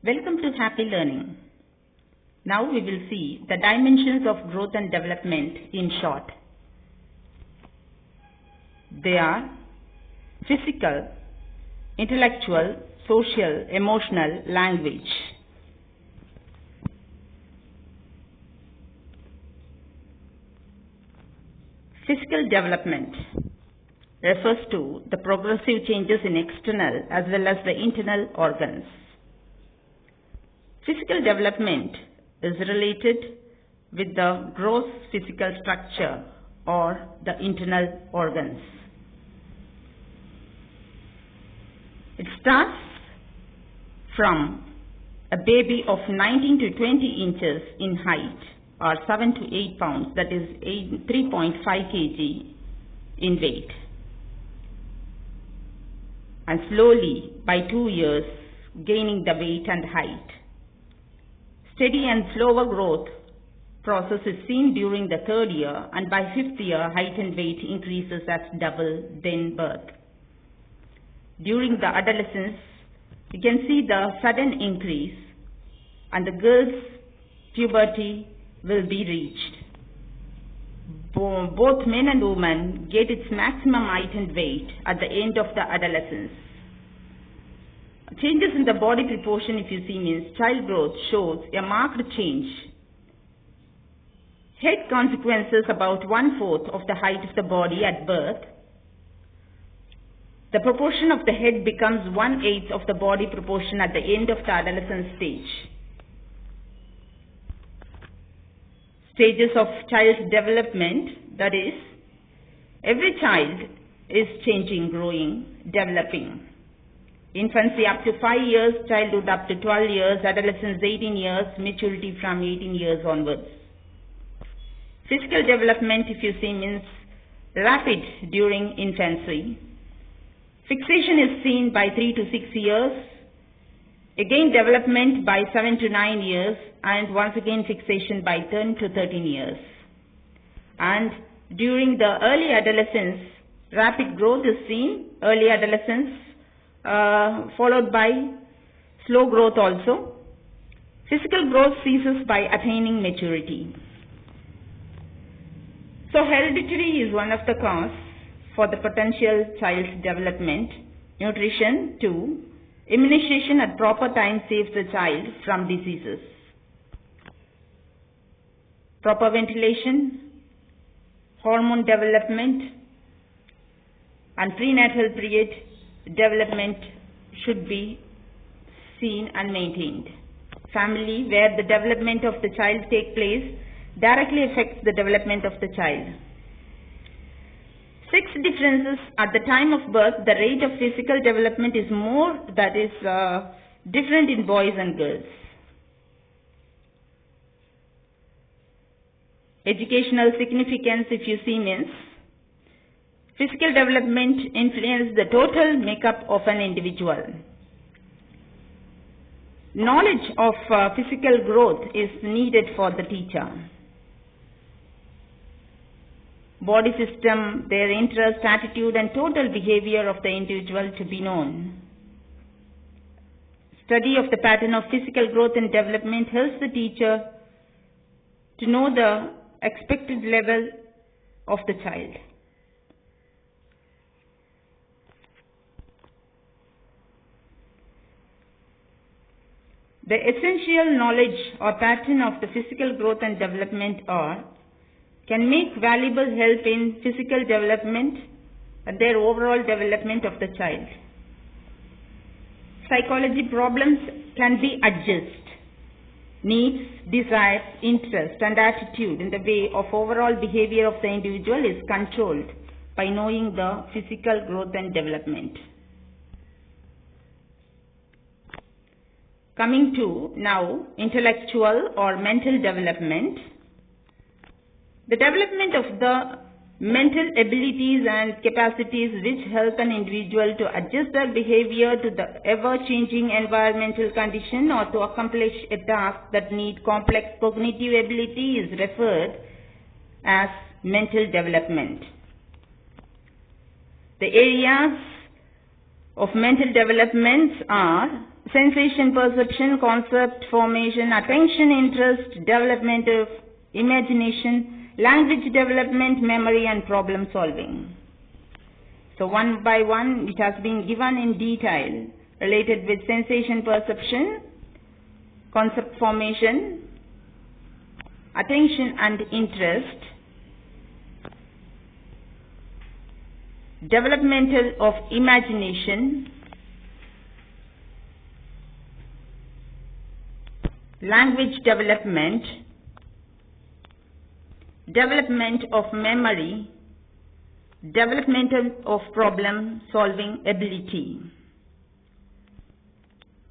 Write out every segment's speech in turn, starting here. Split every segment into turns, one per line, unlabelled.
Welcome to Happy Learning. Now we will see the dimensions of growth and development in short. They are physical, intellectual, social, emotional, language. Physical development refers to the progressive changes in external as well as the internal organs. Physical development is related with the gross physical structure or the internal organs. It starts from a baby of 19 to 20 inches in height or 7 to 8 pounds, that is 3.5 kg in weight. And slowly by 2 years gaining the weight and height. Steady and slower growth process is seen during the 3rd year, and by 5th year height and weight increases as double than birth. During the adolescence, you can see the sudden increase, and the girl's puberty will be reached. Both men and women get its maximum height and weight at the end of the adolescence. Changes in the body proportion, if you see, means child growth shows a marked change. Head consequences about 1/4 of the height of the body at birth. The proportion of the head becomes 1/8 of the body proportion at the end of the adolescent stage. Stages of child development, that is, every child is changing, growing, developing. Infancy up to 5 years, childhood up to 12 years, adolescence 18 years, maturity from 18 years onwards. Physical development, if you see, means rapid during infancy. Fixation is seen by 3 to 6 years, again development by 7 to 9 years, and once again fixation by 10 to 13 years. And during the early adolescence, rapid growth is seen, early adolescence, followed by slow growth also. Physical growth ceases by attaining maturity. So hereditary is one of the causes for the potential child's development. Nutrition, 2. Immunization at proper time saves the child from diseases. Proper ventilation, hormone development, and prenatal period development should be seen and maintained. Family where the development of the child takes place directly affects the development of the child. Sex differences at the time of birth, the rate of physical development is more, that is different in boys and girls. Educational significance, if you see, means physical development influences the total makeup of an individual. Knowledge of physical growth is needed for the teacher. Body system, their interest, attitude, and total behavior of the individual to be known. Study of the pattern of physical growth and development helps the teacher to know the expected level of the child. The essential knowledge or pattern of the physical growth and development can make valuable help in physical development and their overall development of the child. Psychology problems can be adjusted. Needs, desires, interest, and attitude in the way of overall behavior of the individual is controlled by knowing the physical growth and development. Coming to now intellectual or mental development. The development of the mental abilities and capacities which help an individual to adjust their behavior to the ever-changing environmental condition or to accomplish a task that needs complex cognitive ability is referred as mental development. The areas of mental developments are sensation perception, concept formation, attention, interest, development of imagination, language development, memory, and problem solving. So one by one it has been given in detail related with sensation perception, concept formation, attention and interest, developmental of imagination, language development, development of memory, development of problem solving ability.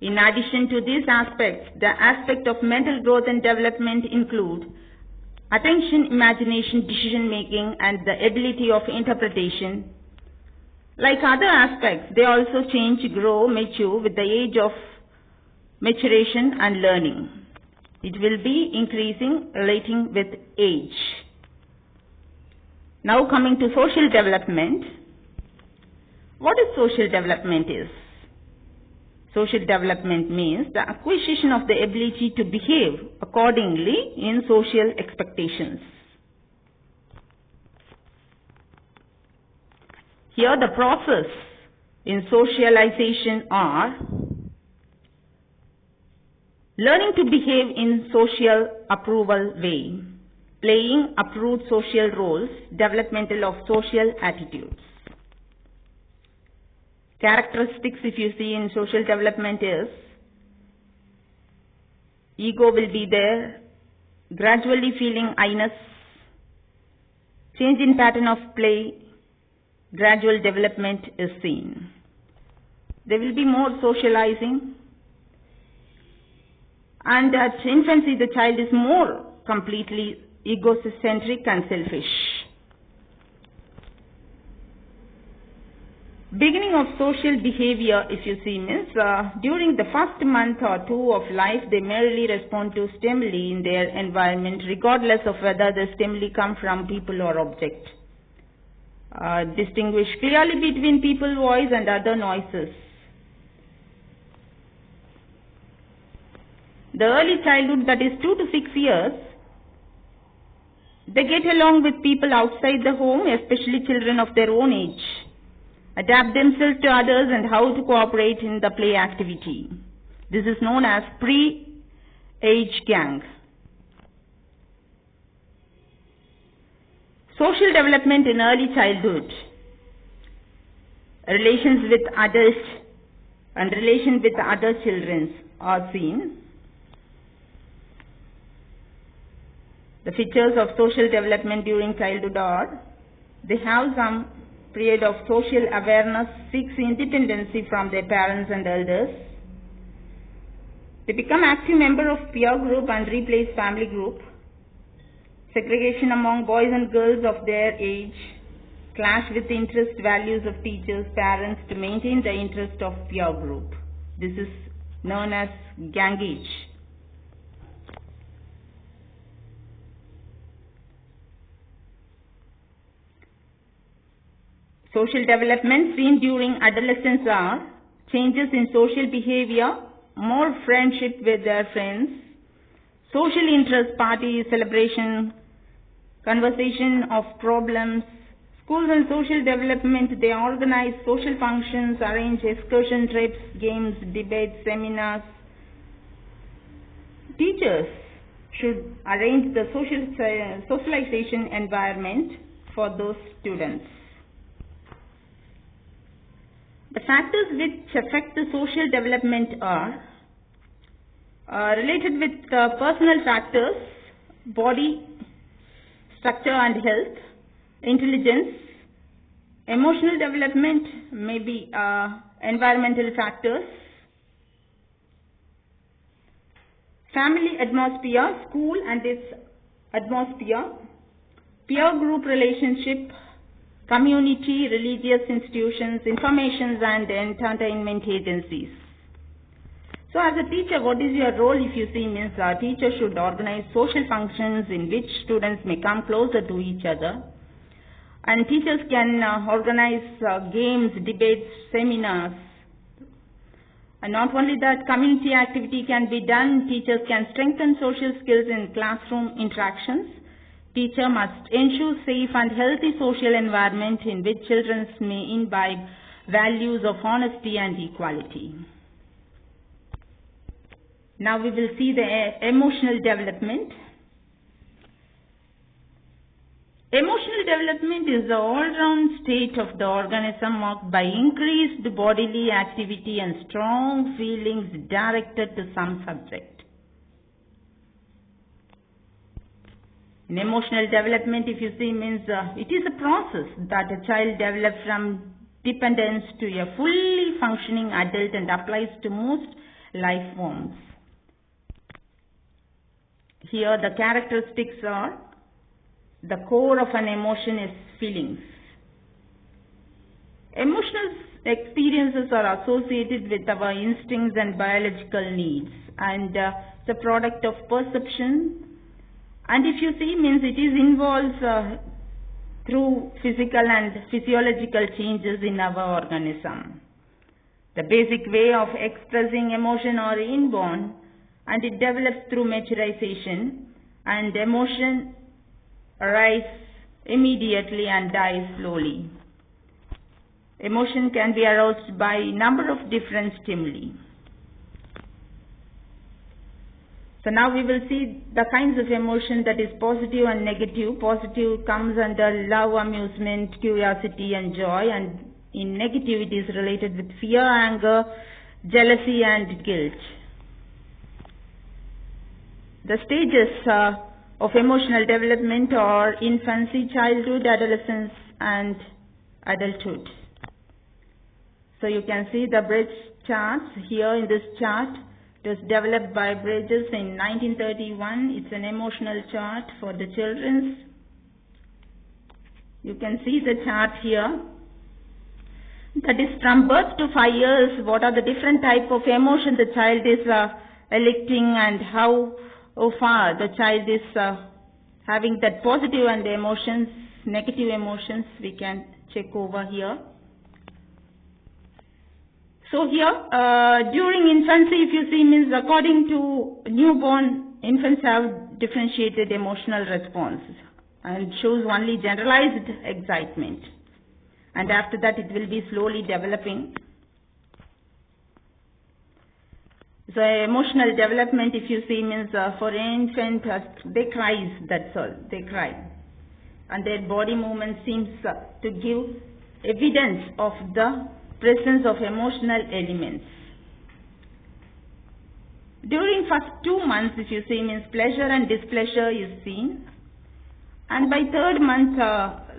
In addition to these aspects, the aspect of mental growth and development include attention, imagination, decision making, and the ability of interpretation. Like other aspects, they also change, grow, mature with the age of maturation and learning. It will be increasing relating with age. Now coming to social development. What is social development is? Social development means the acquisition of the ability to behave accordingly in social expectations. Here the process in socialization are learning to behave in social approval way, playing approved social roles, developmental of social attitudes. Characteristics, if you see in social development, is ego will be there, gradually feeling I-ness, change in pattern of play, gradual development is seen. There will be more socializing, and at infancy the child is more completely egocentric and selfish. Beginning of social behavior, if you see, means during the first month or two of life, they merely respond to stimuli in their environment, regardless of whether the stimuli come from people or object. Distinguish clearly between people voice and other noises. The early childhood, that is 2 to 6 years, they get along with people outside the home, especially children of their own age, adapt themselves to others and how to cooperate in the play activity. This is known as pre-age gang. Social development in early childhood. Relations with adults and relation with other children are seen. The features of social development during childhood are, they have some period of social awareness, seeks independency from their parents and elders. They become active member of peer group and replace family group. Segregation among boys and girls of their age. Clash with interest, values of teachers, parents to maintain the interest of peer group. This is known as gangage. Social development seen during adolescence are changes in social behavior, more friendship with their friends, social interest, parties, celebration, conversation of problems. Schools and social development, they organize social functions, arrange excursion trips, games, debates, seminars. Teachers should arrange the socialization environment for those students. The factors which affect the social development are related with personal factors, body structure and health, intelligence, emotional development, maybe environmental factors, family atmosphere, school and its atmosphere, peer group relationship, community, religious institutions, informations and entertainment agencies. So as a teacher, what is your role if you see means a teacher should organize social functions in which students may come closer to each other. And teachers can organize games, debates, seminars. And not only that, community activity can be done. Teachers can strengthen social skills in classroom interactions. Teacher must ensure safe and healthy social environment in which children may imbibe values of honesty and equality. Now we will see the emotional development. Emotional development is the all-round state of the organism marked by increased bodily activity and strong feelings directed to some subject. In emotional development, if you see, means it is a process that a child develops from dependence to a fully functioning adult and applies to most life forms. Here the characteristics are: the core of an emotion is feelings. Emotional experiences are associated with our instincts and biological needs, and the product of perception. And if you see, means it is involves through physical and physiological changes in our organism. The basic way of expressing emotion are inborn, and it develops through maturization, and emotion arises immediately and dies slowly. Emotion can be aroused by a number of different stimuli. So now we will see the kinds of emotion, that is positive and negative. Positive comes under love, amusement, curiosity and joy, and in negative it is related with fear, anger, jealousy and guilt. The stages of emotional development are infancy, childhood, adolescence and adulthood. So you can see the bridge charts here in this chart. It was developed by Bridges in 1931. It's an emotional chart for the children. You can see the chart here. That is from birth to 5 years, what are the different type of emotion the child is electing, and how far the child is having that positive and emotions, negative emotions, we can check over here. So here, during infancy, if you see, means according to newborn, infants have differentiated emotional responses and shows only generalized excitement. And after that, it will be slowly developing. So emotional development, if you see, means for infant, they cry, that's all, they cry. And their body movement seems to give evidence of the presence of emotional elements. During first 2 months, if you see, means pleasure and displeasure is seen. And by 3rd month,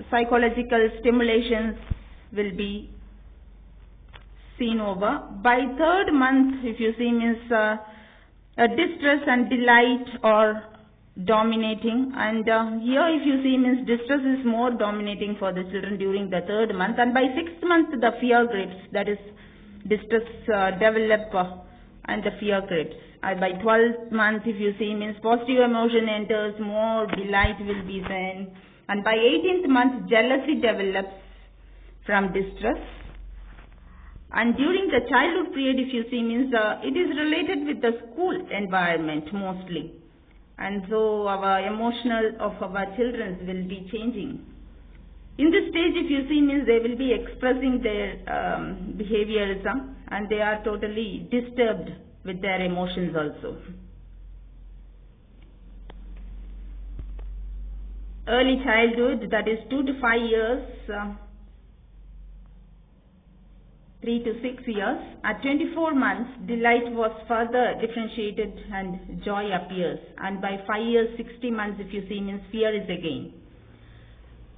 psychological stimulations will be seen over. By 3rd month, if you see, means distress and delight are dominating, and here if you see, means distress is more dominating for the children during the 3rd month, and by 6th month the fear grips, that is distress develop and the fear grips. And by 12th month, if you see, means positive emotion enters, more delight will be seen, and by 18th month jealousy develops from distress. And during the childhood period, if you see, means it is related with the school environment mostly. And so our emotional of our children will be changing. In this stage, if you see, means they will be expressing their behaviorism, and they are totally disturbed with their emotions also. Early childhood, that is 2 to 5 years, 3 to 6 years. At 24 months, delight was further differentiated and joy appears. And by 5 years, 60 months, if you see, means fear is again.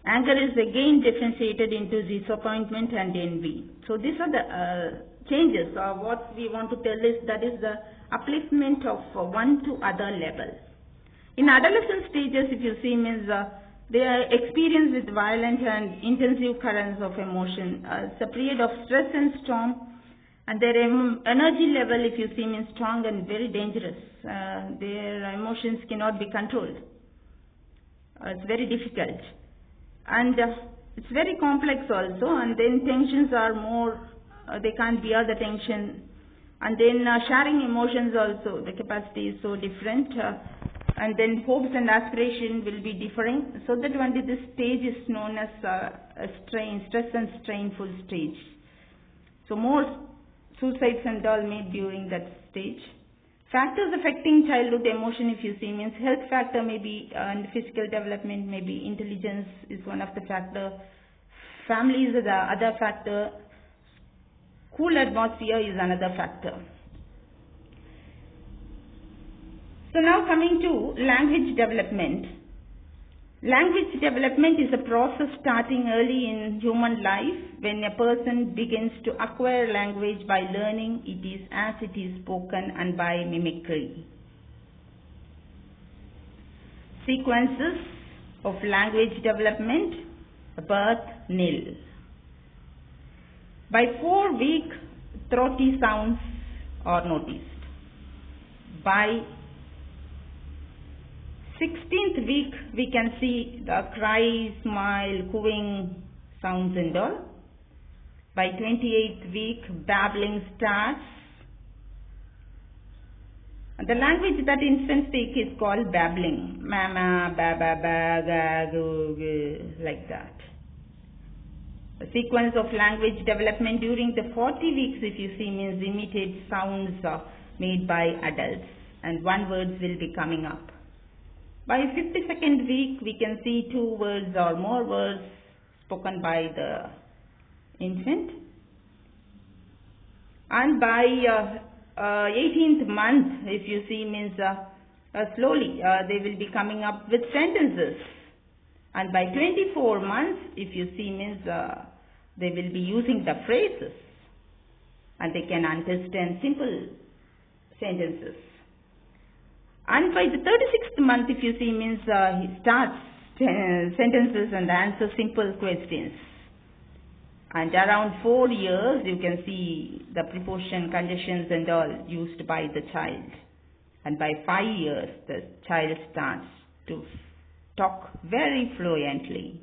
Anger is again differentiated into disappointment and envy. So these are the changes. What we want to tell is that is the upliftment of one to other level. In adolescent stages, if you see, means they are experienced with violent and intensive currents of emotion. It's a period of stress and storm, and their energy level, if you see, means strong and very dangerous. Their emotions cannot be controlled. It's very difficult, and it's very complex also. And then tensions are more. They can't bear the tension, And then sharing emotions also, the capacity is so different. And then hopes and aspiration will be differing. So that only this stage is known as a stress and strainful stage. So more suicides and all made during that stage. Factors affecting childhood emotion, if you see, means health factor maybe, and physical development maybe, intelligence is one of the factor, family is the other factor, cool atmosphere is another factor. So now coming to language development. Language development is a process starting early in human life when a person begins to acquire language by learning it is as it is spoken and by mimicry. Sequences of language development: birth, nil. By 4 weeks, throaty sounds are noticed. By 16th week, we can see the cry, smile, cooing sounds and all. By 28th week, babbling starts. And the language that infants speak is called babbling. Mama, ba ba ba, ga, go, go, like that. The sequence of language development during the 40 weeks, if you see, means imitate sounds made by adults, and one words will be coming up. By 52nd week, we can see 2 words or more words spoken by the infant. And by 18th month, if you see, means slowly they will be coming up with sentences. And by 24 months, if you see, means they will be using the phrases and they can understand simple sentences. And by the 36th month, if you see, means he starts sentences and answers simple questions. And around 4 years, you can see the preposition, conjunctions and all used by the child. And by 5 years, the child starts to talk very fluently.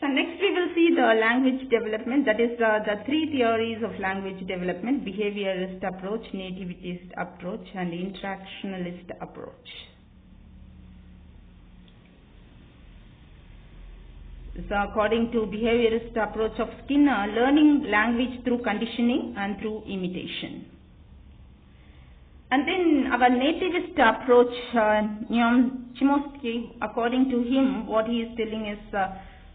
So next we will see the language development, that is the 3 theories of language development: behaviorist approach, nativist approach and interactionalist approach. So according to behaviorist approach of Skinner, learning language through conditioning and through imitation. And then our nativist approach, Chomsky, according to him, what he is telling is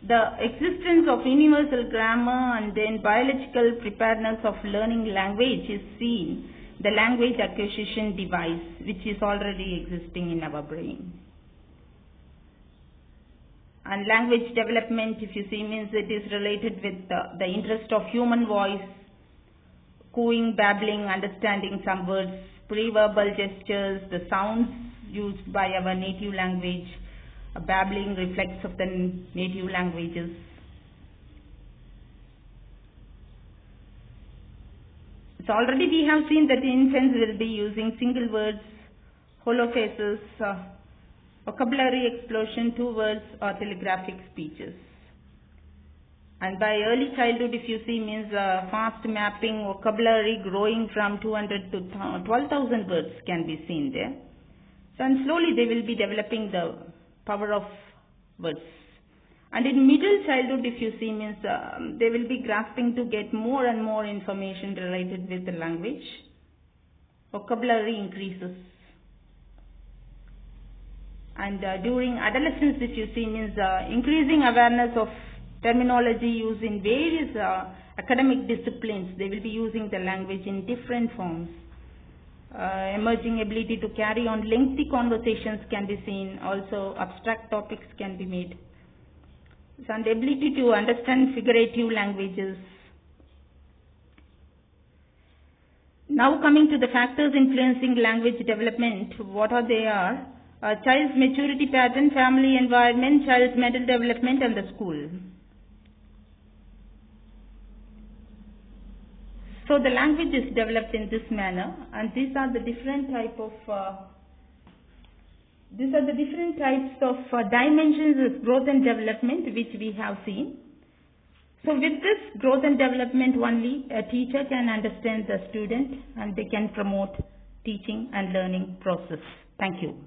the existence of universal grammar and then biological preparedness of learning language is seen, the language acquisition device, which is already existing in our brain. And language development, if you see, means it is related with the interest of human voice, cooing, babbling, understanding some words, pre-verbal gestures, the sounds used by our native language, babbling reflects of the native languages. So already we have seen that infants will be using single words, hollow faces, vocabulary explosion, 2 words or telegraphic speeches. And by early childhood, if you see, means fast mapping, vocabulary growing from 200 to 12,000 words can be seen there. So and slowly they will be developing the power of words. And in middle childhood, if you see, means they will be grasping to get more and more information related with the language. Vocabulary increases. And during adolescence, if you see, means increasing awareness of terminology used in various academic disciplines. They will be using the language in different forms. Emerging ability to carry on lengthy conversations can be seen. Also abstract topics can be made. So, and the ability to understand figurative languages. Now coming to the factors influencing language development, what are they are? Child's maturity pattern, family environment, child's mental development and the school. So the language is developed in this manner, and these are the different types of dimensions of growth and development which we have seen. So with this growth and development only, a teacher can understand the student and they can promote teaching and learning process. Thank you.